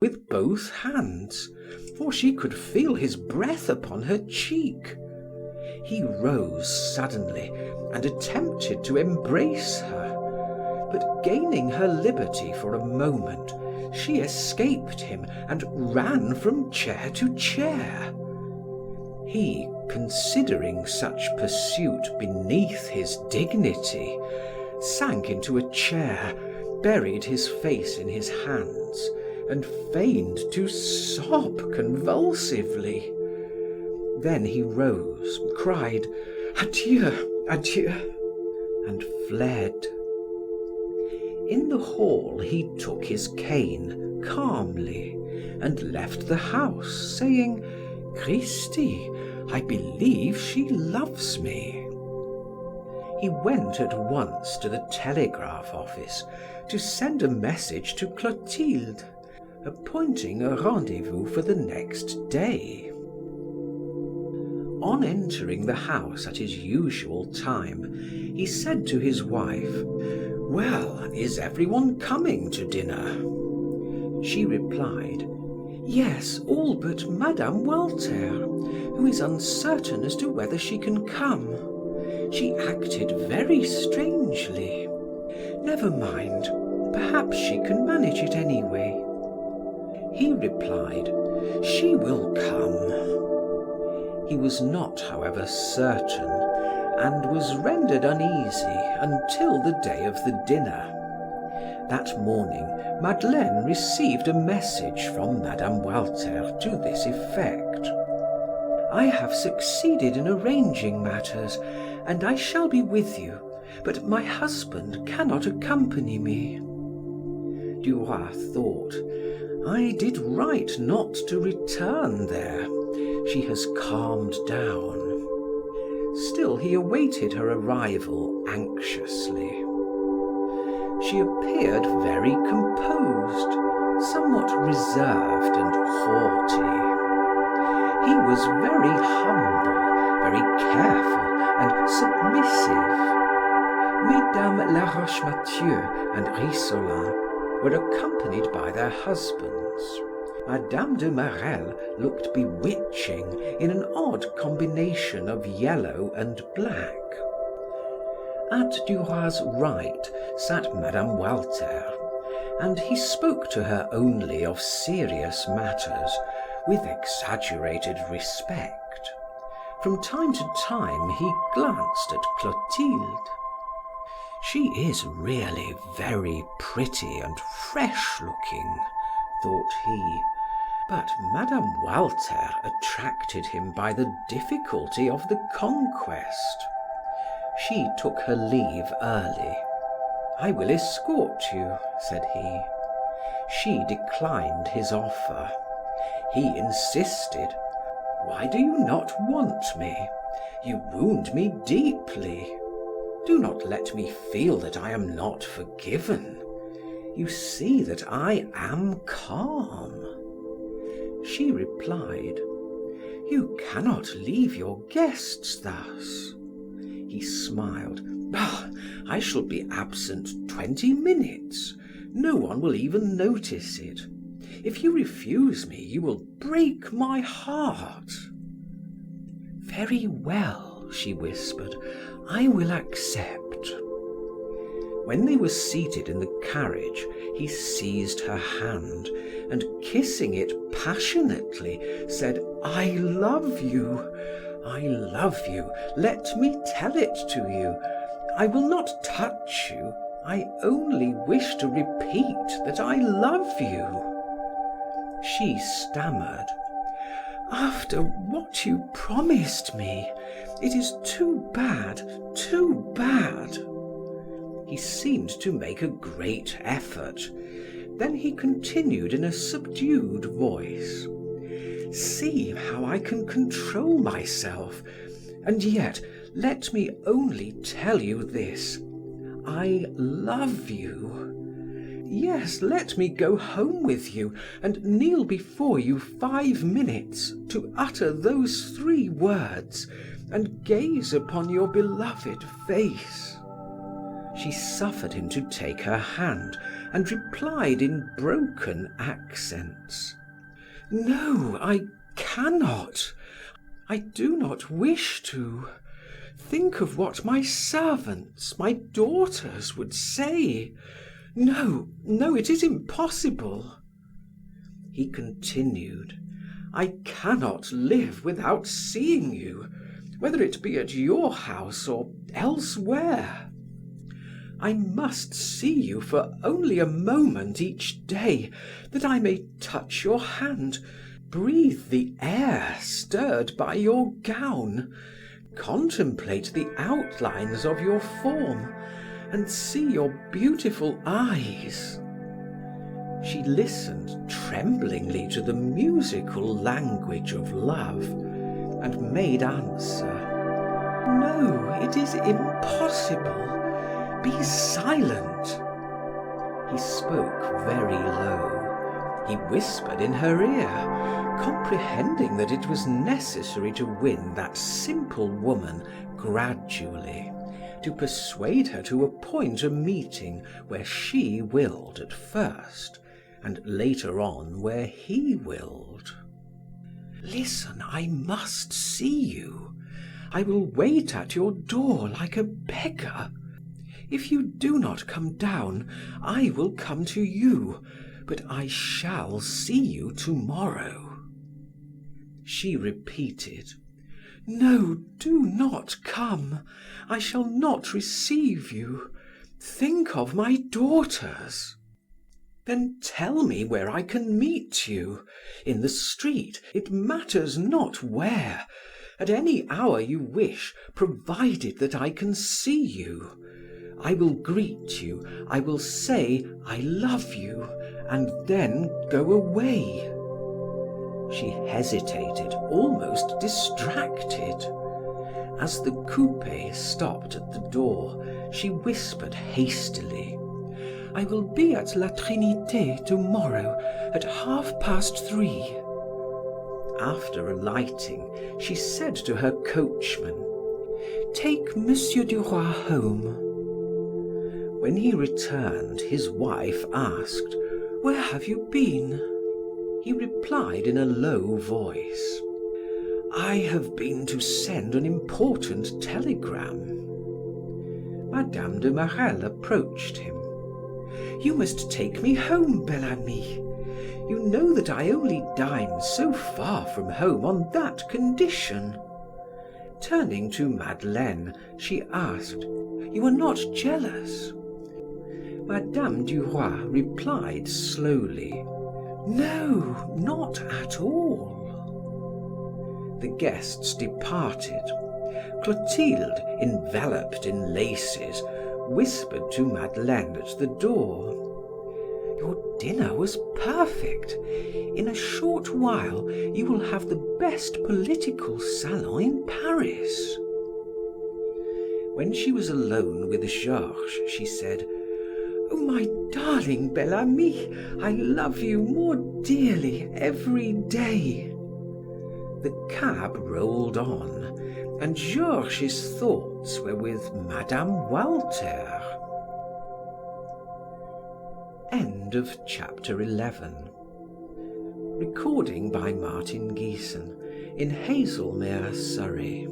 with both hands, for she could feel his breath upon her cheek. He rose suddenly and attempted to embrace her, but gaining her liberty for a moment, she escaped him and ran from chair to chair. He, considering such pursuit beneath his dignity, sank into a chair, buried his face in his hands, and feigned to sob convulsively. Then he rose, cried, "Adieu, adieu," and fled. In the hall he took his cane calmly and left the house, saying, "Christi, I believe she loves me." He went at once to the telegraph office to send a message to Clotilde, appointing a rendezvous for the next day. On entering the house at his usual time, he said to his wife, "Well, is everyone coming to dinner?" She replied, "Yes, all but Mme. Walter, who is uncertain as to whether she can come. She acted very strangely. Never mind, perhaps she can manage it anyway." He replied, "She will come." He was not, however, certain, and was rendered uneasy until the day of the dinner. That morning, Madeleine received a message from Mme. Walter to this effect: "I have succeeded in arranging matters, and I shall be with you, but my husband cannot accompany me." Duroy thought, "I did right not to return there. She has calmed down." Still, he awaited her arrival anxiously. She appeared very composed, somewhat reserved and haughty. He was very humble, very careful and submissive. Mesdames Laroche-Mathieu and Rissolin were accompanied by their husbands. Madame de Marelle looked bewitching in an odd combination of yellow and black. At Duroy's right sat Mme. Walter, and he spoke to her only of serious matters, with exaggerated respect. From time to time he glanced at Clotilde. "She is really very pretty and fresh-looking," thought he, but Mme. Walter attracted him by the difficulty of the conquest. She took her leave early. "I will escort you," said he. She declined his offer. He insisted, "Why do you not want me? You wound me deeply. Do not let me feel that I am not forgiven. You see that I am calm." She replied, "You cannot leave your guests thus." He smiled. "Ah, I shall be absent 20 minutes. No one will even notice it. If you refuse me, you will break my heart." "Very well," she whispered, "I will accept." When they were seated in the carriage, he seized her hand and, kissing it passionately, said, "I love you. I love you. Let me tell it to you. I will not touch you. I only wish to repeat that I love you." She stammered, "After what you promised me, it is too bad, too bad." He seemed to make a great effort. Then he continued in a subdued voice, "See how I can control myself, and yet let me only tell you this: I love you. Yes, let me go home with you and kneel before you 5 minutes to utter those 3 words and gaze upon your beloved face." She suffered him to take her hand and replied in broken accents: "No, I cannot. I do not wish to. Think of what my servants, my daughters would say. No, no, it is impossible." He continued: "I cannot live without seeing you, whether it be at your house or elsewhere. I must see you for only a moment each day, that I may touch your hand, breathe the air stirred by your gown, contemplate the outlines of your form, and see your beautiful eyes." She listened tremblingly to the musical language of love, and made answer: "No, it is impossible. Be silent." He spoke very low. He whispered in her ear, comprehending that it was necessary to win that simple woman gradually, to persuade her to appoint a meeting where she willed at first, and later on where he willed. "Listen, I must see you. I will wait at your door like a beggar. If you do not come down, I will come to you, but I shall see you tomorrow." She repeated: "No, do not come. I shall not receive you. Think of my daughters." "Then tell me where I can meet you. In the street, it matters not where. At any hour you wish, provided that I can see you. I will greet you, I will say I love you, and then go away." She hesitated, almost distracted. As the coupe stopped at the door, she whispered hastily: "I will be at La Trinité tomorrow at 3:30. After alighting, she said to her coachman: "Take Monsieur Duroy home." When he returned, his wife asked: "Where have you been?" He replied in a low voice: "I have been to send an important telegram." Mme. de Marelle approached him. "You must take me home, Bel Ami. You know that I only dine so far from home on that condition." Turning to Madeleine, she asked: "You are not jealous?" Mme. Duroy replied slowly: "No, not at all." The guests departed. Clotilde, enveloped in laces, whispered to Madeleine at the door: "Your dinner was perfect. In a short while you will have the best political salon in Paris." When she was alone with Georges, she said: "Oh, my darling Bel Ami, I love you more dearly every day." The cab rolled on, and Georges's thoughts were with Mme. Walter. End of chapter 11. Recording by Martin Geeson in Hazelmere, Surrey.